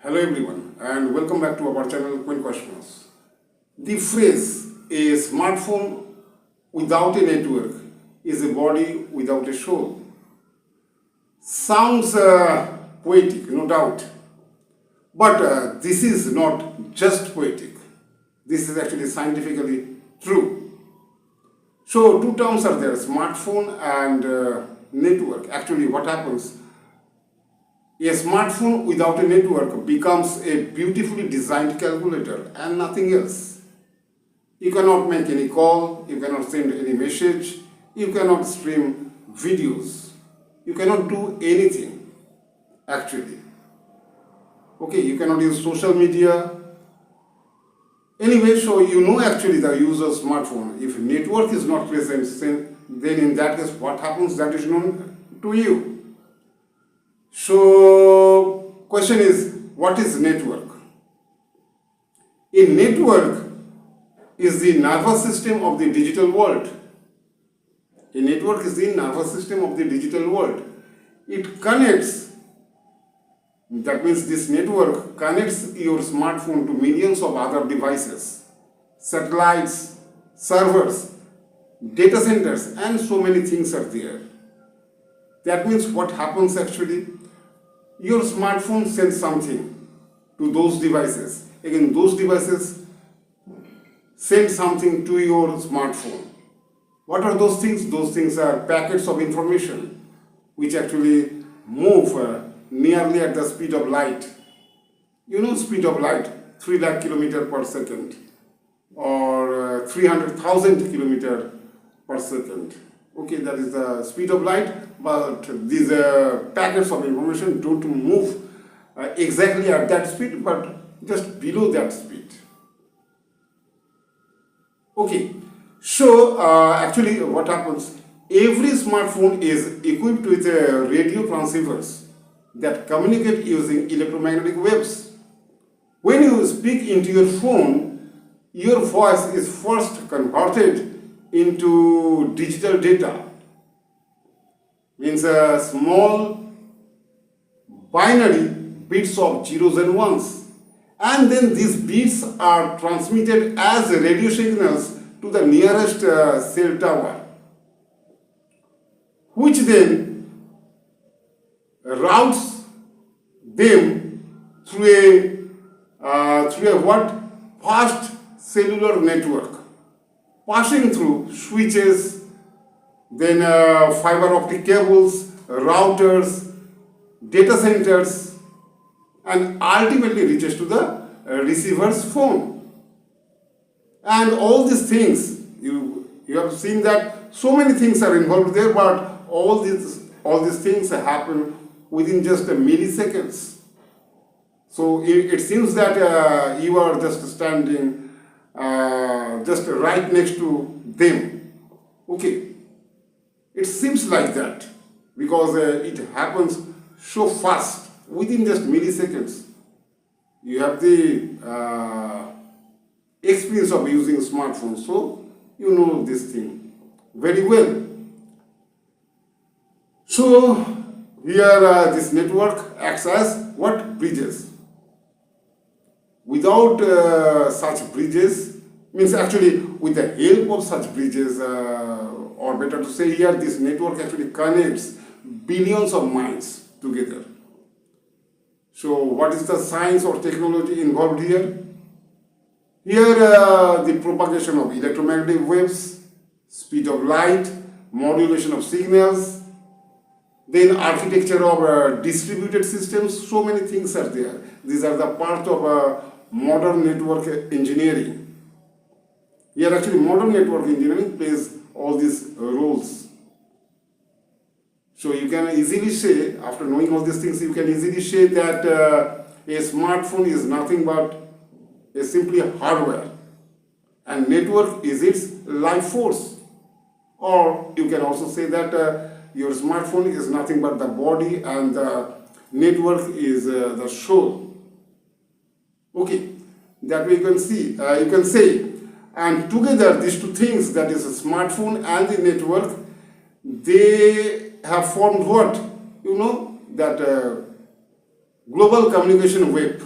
Hello everyone and welcome back to our channel Quaint. The phrase "a smartphone without a network is a body without a soul" sounds poetic, no doubt. But this is not just poetic. This is actually scientifically true. So two terms are there, smartphone and network. Actually what happens, a smartphone without a network becomes a beautifully designed calculator and nothing else. You cannot make any call, you cannot send any message, you cannot stream videos, you cannot do anything actually. Okay, you cannot use social media. Anyway, so you know actually the user's smartphone. If network is not present, then in that case what happens, that is known to you. So, question is, what is network? A network is the nervous system of the digital world. A network is the nervous system of the digital world. It connects, that means this network connects your smartphone to millions of other devices, satellites, servers, data centers, and so many things are there. That means what happens actually? Your smartphone sends something to those devices. Again, those devices send something to your smartphone. What are those things? Those things are packets of information which actually move nearly at the speed of light. You know speed of light, 3 lakh kilometers per second or 300,000 kilometers per second. Okay, that is the speed of light, but these packets of information don't move exactly at that speed, but just below that speed. Okay, so actually what happens, every smartphone is equipped with radio transceivers that communicate using electromagnetic waves. When you speak into your phone, your voice is first converted into digital data, means small binary bits of zeros and ones, and then these bits are transmitted as radio signals to the nearest cell tower, which then routes them through a what? Fast cellular network, passing through switches, then fiber optic cables, routers, data centers, and ultimately reaches to the receiver's phone. And all these things, you have seen that so many things are involved there, but all these things happen within just milliseconds. So it seems that you are just standing just right next to them. Okay, it seems like that because it happens so fast within just milliseconds. You have the experience of using a smartphone, so you know this thing very well. So here this network acts as what? Bridges. Without such bridges, means actually with the help of such bridges, or better to say here, this network actually connects billions of minds together. So what is the science or technology involved here? Here the propagation of electromagnetic waves, speed of light, modulation of signals, then architecture of distributed systems, so many things are there. These are the part of modern network engineering. Here actually modern network engineering plays all these roles. So you can easily say, after knowing all these things, you can easily say that a smartphone is nothing but simply hardware, and network is its life force. Or you can also say that your smartphone is nothing but the body and the network is the soul. Okay, that way you can see, you can say, and together these two things, that is a smartphone and the network, they have formed what? You know, that global communication web.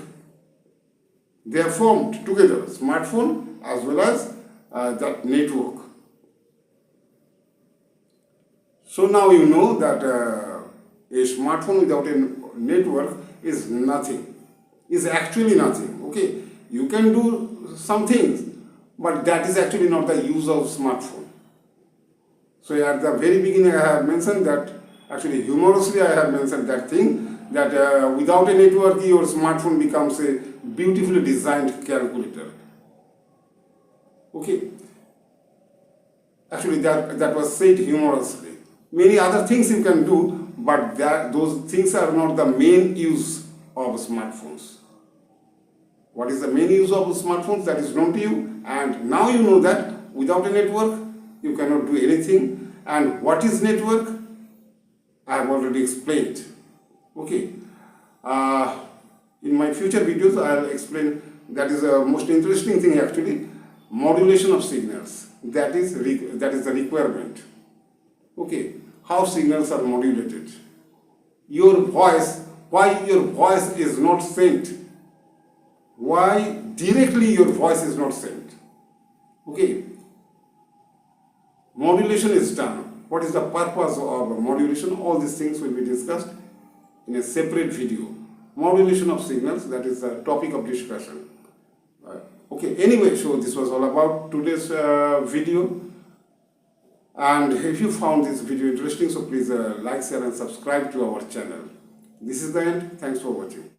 They are formed together, smartphone as well as that network. So now you know that a smartphone without a network is nothing, is actually nothing. Okay, you can do some things, but that is actually not the use of smartphone. So at the very beginning I have mentioned that, actually humorously I have mentioned that thing, that without a network your smartphone becomes a beautifully designed calculator. Okay, actually that was said humorously. Many other things you can do, but those things are not the main use of smartphones. What is the main use of smartphones, that is known to you, and now you know that without a network you cannot do anything. And what is network? I have already explained. Okay. In my future videos I will explain, that is the most interesting thing actually, modulation of signals. That is the requirement. Okay, how signals are modulated. Your voice, why your voice is not sent, why directly your voice is not sent. Okay, modulation is done. What is the purpose of modulation? All these things will be discussed in a separate video. Modulation of signals, that is the topic of discussion. Okay, anyway, so this was all about today's video. And if you found this video interesting, so please like, share and subscribe to our channel. This is the end. Thanks for watching.